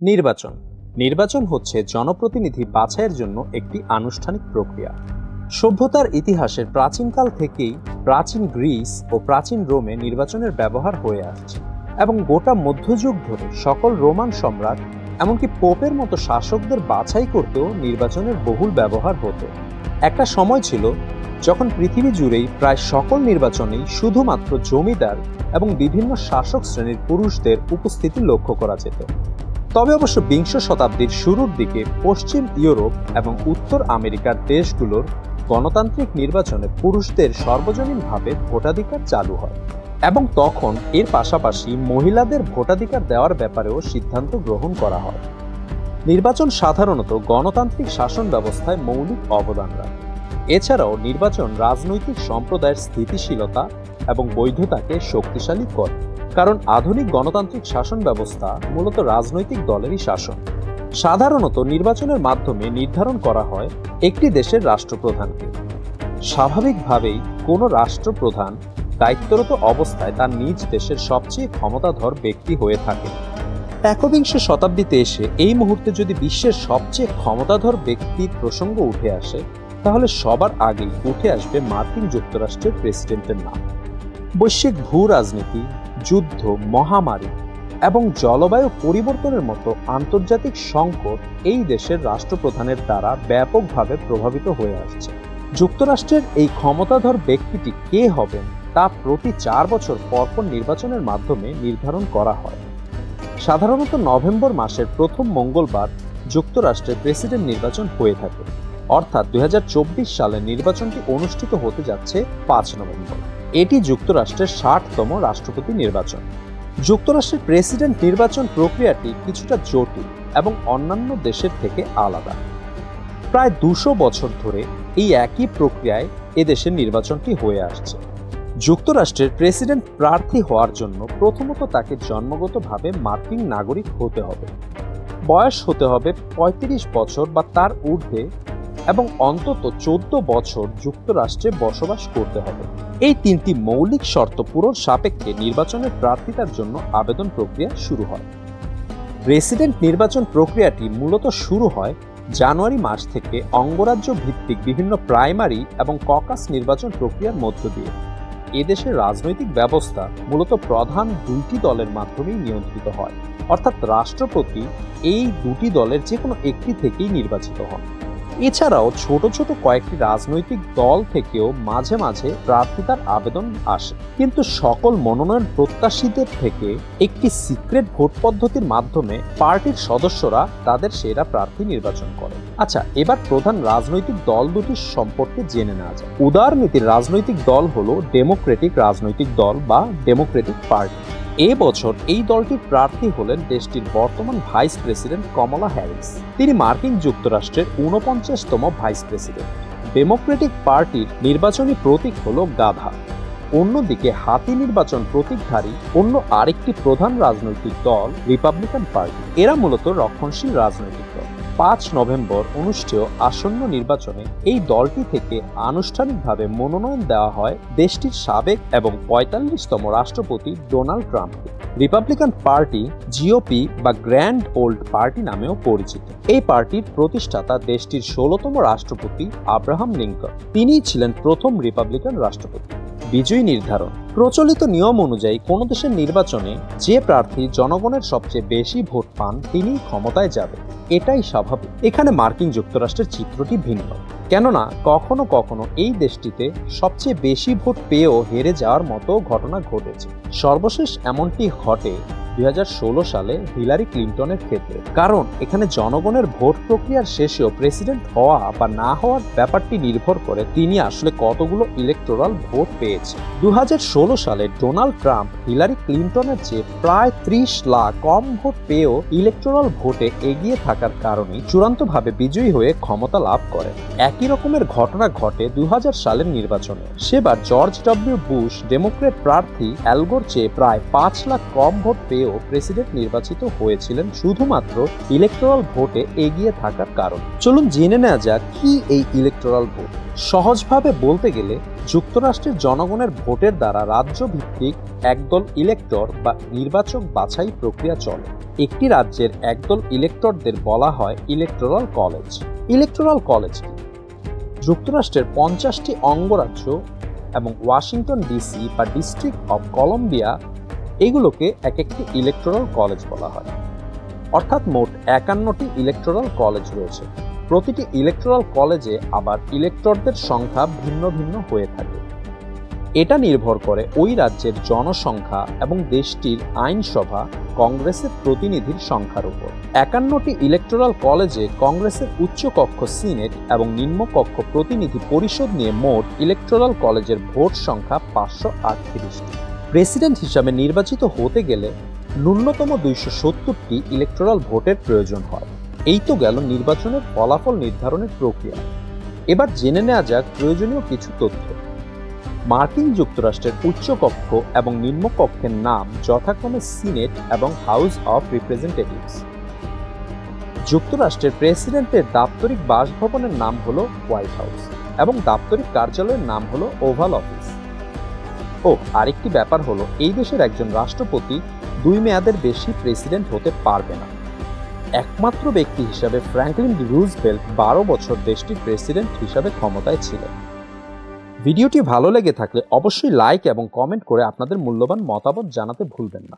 নির্বাচন নির্বাচন হচ্ছে জনপ্রতিনিধি বাছাইয়ের জন্য একটি আনুষ্ঠানিক প্রক্রিয়া। সভ্যতার ইতিহাসের প্রাচীনকাল থেকেই প্রাচীন গ্রিস ও প্রাচীন রোমে নির্বাচনের ব্যবহার হয়ে আসছে এবং গোটা মধ্যযুগ ধরে সকল রোমান সম্রাট এমনকি পোপের মতো শাসকদের বাছাই করতেও নির্বাচনের বহুল ব্যবহার হতো। একটা সময় ছিল যখন পৃথিবী জুড়েই প্রায় সকল নির্বাচনেই শুধুমাত্র জমিদার এবং বিভিন্ন শাসক শ্রেণীর পুরুষদের উপস্থিতি লক্ষ্য করা যেত। তবে অবশ্য বিংশ শতাব্দীর শুরুর দিকে পশ্চিম ইউরোপ এবং উত্তর আমেরিকার দেশগুলোর গণতান্ত্রিক নির্বাচনে পুরুষদের সর্বজনীনভাবে ভোটাধিকার চালু হয় এবং তখন এর পাশাপাশি মহিলাদের ভোটাধিকার দেওয়ার ব্যাপারেও সিদ্ধান্ত গ্রহণ করা হয়। নির্বাচন সাধারণত গণতান্ত্রিক শাসন ব্যবস্থায় মৌলিক অবদান রাখে। এছাড়াও নির্বাচন রাজনৈতিক সম্প্রদায়ের স্থিতিশীলতা এবং বৈধতাকে শক্তিশালী করে, কারণ আধুনিক গণতান্ত্রিক শাসন ব্যবস্থা মূলত রাজনৈতিক দলেরই শাসন। সাধারণত নির্বাচনের মাধ্যমে নির্ধারণ করা হয় একটি দেশের রাষ্ট্রপ্রধানকে। স্বাভাবিকভাবেই কোনো রাষ্ট্রপ্রধান দায়িত্বরত অবস্থায় তার নিজ দেশের সবচেয়ে ক্ষমতাধর ব্যক্তি হয়ে থাকে। একবিংশ শতাব্দীতে এসে এই মুহূর্তে যদি বিশ্বের সবচেয়ে ক্ষমতাধর ব্যক্তির প্রসঙ্গ উঠে আসে, তাহলে সবার আগেই উঠে আসবে মার্কিন যুক্তরাষ্ট্রের প্রেসিডেন্টের নাম। বৈশ্বিক ভূ রাজনীতি, যুদ্ধ, মহামারী এবং জলবায়ু পরিবর্তনের মতো আন্তর্জাতিক সংকট এই দেশের রাষ্ট্রপ্রধানের দ্বারা ব্যাপকভাবে প্রভাবিত হয়ে আসছে। যুক্তরাষ্ট্রের এই ক্ষমতাধর ব্যক্তিটি কে হবেন তা প্রতি 4 বছর পরপর নির্বাচনের মাধ্যমে নির্ধারণ করা হয়। সাধারণত নভেম্বর মাসের প্রথম মঙ্গলবার যুক্তরাষ্ট্রের প্রেসিডেন্ট নির্বাচন হয়ে থাকে, অর্থাৎ 2024 সালে নির্বাচনটি অনুষ্ঠিত হতে যাচ্ছে 5 নভেম্বর। এটি যুক্তরাষ্ট্রের 60তম রাষ্ট্রপতি নির্বাচন। যুক্তরাষ্ট্রের প্রেসিডেন্ট নির্বাচন প্রক্রিয়াটি কিছুটা জটিল এবং অন্যান্য দেশের থেকে আলাদা। প্রায় 200 বছর ধরে এই একই প্রক্রিয়ায় এদেশের নির্বাচনটি হয়ে আসছে। যুক্তরাষ্ট্রের প্রেসিডেন্ট প্রার্থী হওয়ার জন্য প্রথমত তাকে জন্মগতভাবে মার্কিন নাগরিক হতে হবে, বয়স হতে হবে 35 বছর বা তার ঊর্ধ্বে এবং অন্তত 14 বছর যুক্তরাষ্ট্রে বসবাস করতে হবে। এই 3টি মৌলিক শর্ত পূরণ সাপেক্ষে নির্বাচনের প্রার্থিতার জন্য আবেদন প্রক্রিয়া শুরু হয়। প্রেসিডেন্ট নির্বাচন প্রক্রিয়াটি মূলত শুরু হয় জানুয়ারি মাস থেকে অঙ্গরাজ্য ভিত্তিক বিভিন্ন প্রাইমারি এবং ককাস নির্বাচন প্রক্রিয়ার মধ্য দিয়ে। এদেশের রাজনৈতিক ব্যবস্থা মূলত প্রধান 2টি দলের মাধ্যমেই নিয়ন্ত্রিত হয়, অর্থাৎ রাষ্ট্রপতি এই 2টি দলের যে কোনো একটি থেকেই নির্বাচিত হন। এছাড়াও ছোট ছোট কয়েকটি রাজনৈতিক দল থেকেও মাঝে মাঝে প্রার্থিতার আবেদন আসে, কিন্তু সকল মনোনয়ন প্রত্যাশীদের থেকে একটি সিক্রেট ভোট পদ্ধতির মাধ্যমে পার্টির সদস্যরা তাদের সেরা প্রার্থী নির্বাচন করে। আচ্ছা, এবার প্রধান রাজনৈতিক দল দুটির সম্পর্কে জেনে নেওয়া যায়। উদারনীতির রাজনৈতিক দল হলো ডেমোক্রেটিক রাজনৈতিক দল বা ডেমোক্রেটিক পার্টি। এবছর এই দলটির প্রার্থী হলেন দেশটির বর্তমান ভাইস প্রেসিডেন্ট কমলা হ্যারিস। তিনি মার্কিন যুক্তরাষ্ট্রের 49তম ভাইস প্রেসিডেন্ট। ডেমোক্রেটিক পার্টির নির্বাচনী প্রতীক হলো গাধা। অন্যদিকে হাতি নির্বাচন প্রতীকধারী অন্য আরেকটি প্রধান রাজনৈতিক দল রিপাবলিকান পার্টি। এরা মূলত রক্ষণশীল রাজনৈতিক দল। 5 নভেম্বর অনুষ্ঠেয় আসন্ন নির্বাচনে এই দলটি থেকে আনুষ্ঠানিকভাবে মনোনয়ন দেওয়া হয় দেশটির সাবেক এবং 45তম রাষ্ট্রপতি ডোনাল্ড ট্রাম্পকে। রিপাবলিকান পার্টি জিওপি বা গ্র্যান্ড ওল্ড পার্টি নামেও পরিচিত। এই পার্টির প্রতিষ্ঠাতা দেশটির 16তম রাষ্ট্রপতি আব্রাহাম লিঙ্কন। তিনিই ছিলেন প্রথম রিপাবলিকান রাষ্ট্রপতি। বিজয়ী নির্ধারণ। প্রচলিত নিয়ম অনুযায়ী কোন দেশের নির্বাচনে যে প্রার্থী জনগণের সবচেয়ে বেশি ভোট পান তিনিই ক্ষমতায় যাবেন, এটাই স্বাভাবিক। এখানে মার্কিন যুক্তরাষ্ট্রের চিত্রটি ভিন্ন, কেননা কখনো কখনো এই দেশটিতে সবচেয়ে বেশি ভোট পেয়েও হেরে যাওয়ার মতো ঘটনা ঘটেছে। সর্বশেষ এমনটি ঘটে 2016 সালে হিলারি ক্লিন্টনের ক্ষেত্রে, কারণ এখানে জনগণের ভোট প্রক্রিয়ার শেষেও প্রেসিডেন্ট হওয়া বা না হওয়ার ব্যাপারটি নির্ভর করে তিনি আসলে কতগুলো ইলেকটোরাল ভোট পেয়েছে। 2016 সালে ডোনাল্ড ট্রাম্প হিলারি ক্লিন্টনের চেয়ে প্রায় 30 লাখ কম ভোট পেয়েও ইলেকটোরাল ভোটে এগিয়ে থাকার কারণে চূড়ান্তভাবে বিজয়ী হয়ে ক্ষমতা লাভ করেন। একই রকমের ঘটনা ঘটে 2000 সালের নির্বাচনে। সেবার জর্জ ডব্লিউ বুশ ডেমোক্রেট প্রার্থী অ্যাল গোর চেয়ে প্রায় 5 লাখ কম ভোট পেয়েও আগেও প্রেসিডেন্ট নির্বাচিত হয়েছিলেন শুধুমাত্র ইলেকটোরাল ভোটে এগিয়ে থাকার কারণ। চলুন জেনে নেওয়া যাক কি এই ইলেকটোরাল ভোট। সহজভাবে বলতে গেলে যুক্তরাষ্ট্রের জনগণের ভোটের দ্বারা রাজ্য ভিত্তিক একদল ইলেক্টর বা নির্বাচক বাছাই প্রক্রিয়া চলে। একটি রাজ্যের একদল ইলেক্টরদের বলা হয় ইলেকটোরাল কলেজ। ইলেকটোরাল কলেজ কি? যুক্তরাষ্ট্রের 50টি অঙ্গরাজ্য এবং ওয়াশিংটন ডিসি বা ডিস্ট্রিক্ট অব কলম্বিয়া, এগুলোকে এক একটি ইলেকটোরাল কলেজ বলা হয়। অর্থাৎ মোট 51টি ইলেকটোরাল কলেজ রয়েছে। প্রতিটি ইলেকটোরাল কলেজে আবার ইলেক্টরদের সংখ্যা ভিন্ন ভিন্ন হয়ে থাকে। এটা নির্ভর করে ওই রাজ্যের জনসংখ্যা এবং দেশটির আইনসভা কংগ্রেসের প্রতিনিধির সংখ্যার উপর। 51টি ইলেকটোরাল কলেজে কংগ্রেসের উচ্চকক্ষ সিনেট এবং নিম্নকক্ষ প্রতিনিধি পরিষদ নিয়ে মোট ইলেকটোরাল কলেজের ভোট সংখ্যা 538টি। প্রেসিডেন্ট হিসাবে নির্বাচিত হতে গেলে ন্যূনতম 270টি ইলেকটোরাল ভোটের প্রয়োজন হয়। এই তো গেল নির্বাচনের ফলাফল নির্ধারণের প্রক্রিয়া। এবার জেনে নেওয়া যাক প্রয়োজনীয় কিছু তথ্য। মার্কিন যুক্তরাষ্ট্রের উচ্চকক্ষ এবং নিম্নকক্ষের নাম যথাক্রমে সিনেট এবং হাউস অফ রিপ্রেজেন্টেটিভস। যুক্তরাষ্ট্রের প্রেসিডেন্টের দাপ্তরিক বাসভবনের নাম হলো হোয়াইট হাউস এবং দাপ্তরিক কার্যালয়ের নাম হলো ওভাল অফিস। আরেকটি ব্যাপার হলো, এই দেশের একজন রাষ্ট্রপতি 2 মেয়াদের বেশি প্রেসিডেন্ট হতে পারবে না। একমাত্র ব্যক্তি হিসাবে ফ্র্যাঙ্কলিন রুজভেল্ট 12 বছর দেশটির প্রেসিডেন্ট হিসাবে ক্ষমতায় ছিলেন। ভিডিওটি ভালো লেগে থাকলে অবশ্যই লাইক এবং কমেন্ট করে আপনাদের মূল্যবান মতামত জানাতে ভুলবেন না।